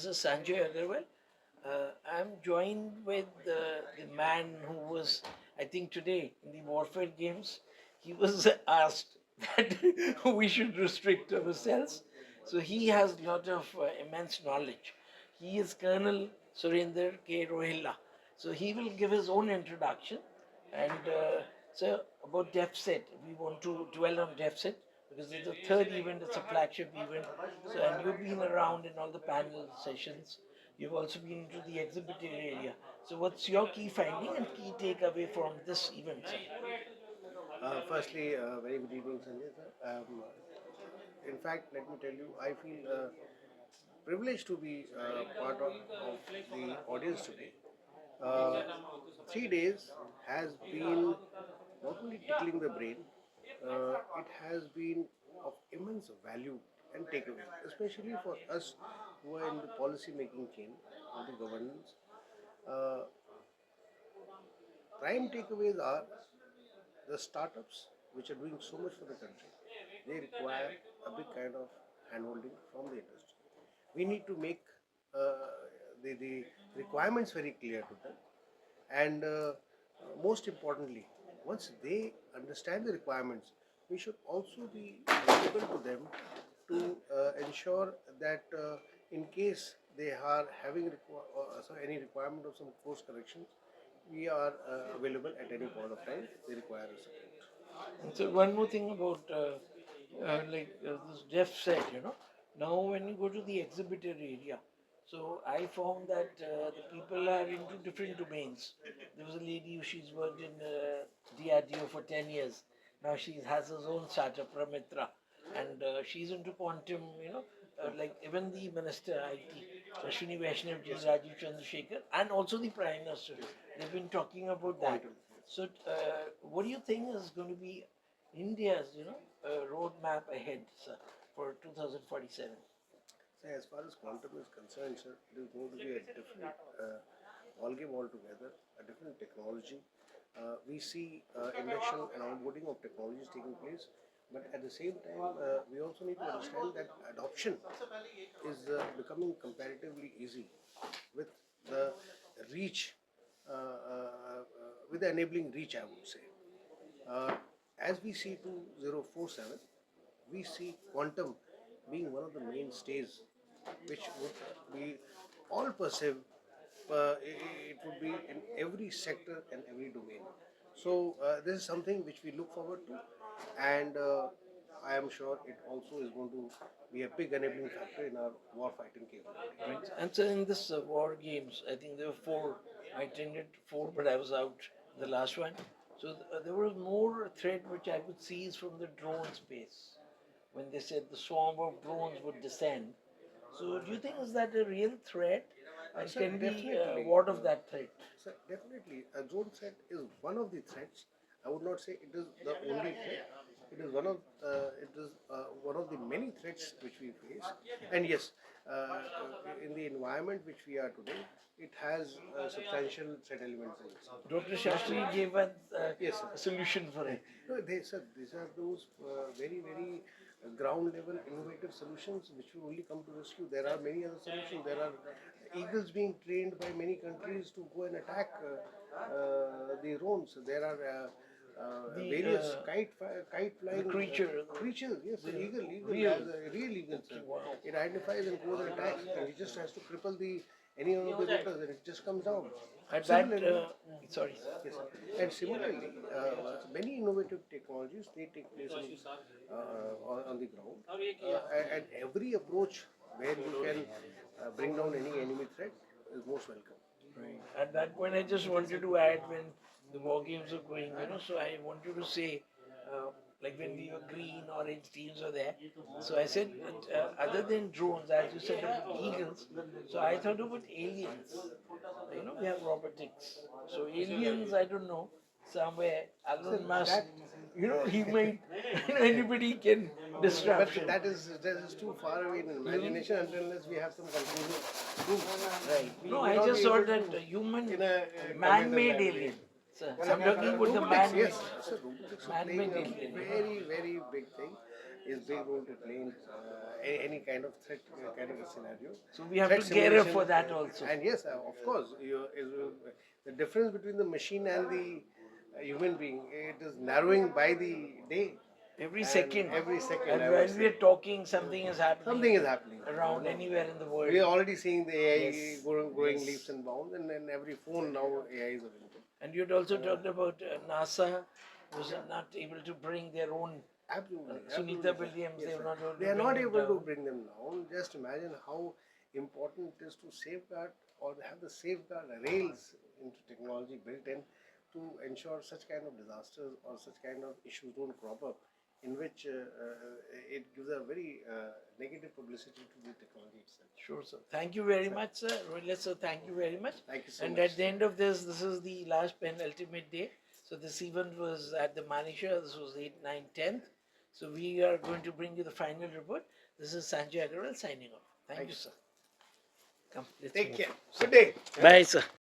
This is Sanjay Agarwal. I'm joined with the man who was, I think today in the warfare games, he was asked that we should restrict ourselves. So he has a lot of immense knowledge. He is Colonel Surinder K. Rohilla. So he will give his own introduction. And so about DefSet, we want to dwell on DefSet because it's the third event, it's a flagship event. So, and you've been around in all the panel sessions. You've also been into the exhibitor area. So, what's your key finding and key takeaway from this event, sir? Firstly, very good evening, Sanjay sir. In fact, let me tell you, I feel privileged to be part of the audience today. Uh, 3 days has been not only tickling the brain, it has been of immense value and takeaway, especially for us who are in the policy making chain of the governance. Uh, Prime takeaways are the startups which are doing so much for the country. They require a big kind of handholding from the industry. We need to make uh, the requirements very clear to them, and most importantly, once they understand the requirements, we should also be available to them to ensure that in case they are having any requirement of some course corrections, we are available at any point of time they require our support. And so, one more thing about this Jeff said, now when you go to the exhibitor area, so I found that the people are into different domains. There was a lady who she's worked in DRDO for 10 years. Now she has her own startup, Ramitra, and she's into quantum, like even the Minister IT, Ashwini Vaishnav ji, Rajiv Chandrasekhar, and also the Prime Minister. They've been talking about that. So, what do you think is going to be India's, roadmap ahead, sir, for 2047? So as far as quantum is concerned, sir, it is going to be a different ballgame altogether, a different technology. We see induction and onboarding of technologies taking place, but at the same time, we also need to understand that adoption is becoming comparatively easy with the reach, with the enabling reach, I would say. Uh, as we see 2047, we see quantum being one of the mainstays which would be all pervasive. It would be in every sector and every domain. So this is something which we look forward to, and I am sure it also is going to be a big enabling factor in our war fighting capability. Right. And so in this war games, I think there were four. I attended four, but I was out the last one. So there was more threat which I could see is from the drone space. When they said the swarm of drones would descend. So do you think is that a real threat? And Sir, can we definitely. ward of that threat? Sir, definitely. A drone threat is one of the threats. I would not say it is the only threat. It is one of the many threats which we face. And yes, in the environment which we are today, it has substantial threat elements in it. Dr. Shastri gave us Yes, sir. a solution for it. No, sir, these are those very ground level innovative solutions which will only come to rescue. There are many other solutions. There are eagles being trained by many countries to go and attack the drones. There are The various kite the flying creatures. Yes, the eagle real. has a real eagle. Sir. Okay, wow. It identifies and goes and attacks, and it just has to cripple the any one of the routers, and it just comes down. And that, Similarly, sorry. yes, sir. And similarly, many innovative technologies they take place on the ground, and every approach where you can bring down any enemy threat is most welcome. Right. At that point, I just wanted to add when the war games are going, so I wanted to say, like when the green, orange teams were there. So I said, other than drones, as you said about eagles, so I thought about aliens. We have robotics. So aliens, I don't know, somewhere, Elon Musk, That he might, anybody can disrupt but him. that is too far away in imagination unless we have some conclusive proof. Right. We No, may I not just be thought able that to human, in a man-made conventional alien. language. So I'm talking about the Robotics, man-made, yes. So robotics are man-made playing a alien. very big thing. is big role to play in any kind of threat kind of a scenario. So we have Threat to gear up simulation, for that also. And yes, of course, the difference between the machine and the human being, it is narrowing by the day. Every And second. every second, And I would while we are say. talking, something is happening. Something is happening. Around anywhere in the world. We are already seeing the AI Yes. growing Yes. leaps and bounds, and in every phone now AI is available. And you'd also talked about NASA was not able to bring their own. Absolutely. Sunita absolutely, sir. Williams, Yes, they were sir. not able to They are bring not them able to down. bring them down. Just imagine how important it is to safeguard or have the safeguard rails into technology built in to ensure such kind of disasters or such kind of issues don't crop up, in which it gives a very negative publicity to the technology itself. Sure, sir. Thank you very much, sir. Rohit, sir, thank you very much. Thank you so And much. at the end of this is the last penultimate day. So this event was at the Manisha. This was 8th, 9th, 10th. So we are going to bring you the final report. This is Sanjay Agarwal signing off. Thank you, sir. Come, let's Take move. care. Good day. Bye, sir.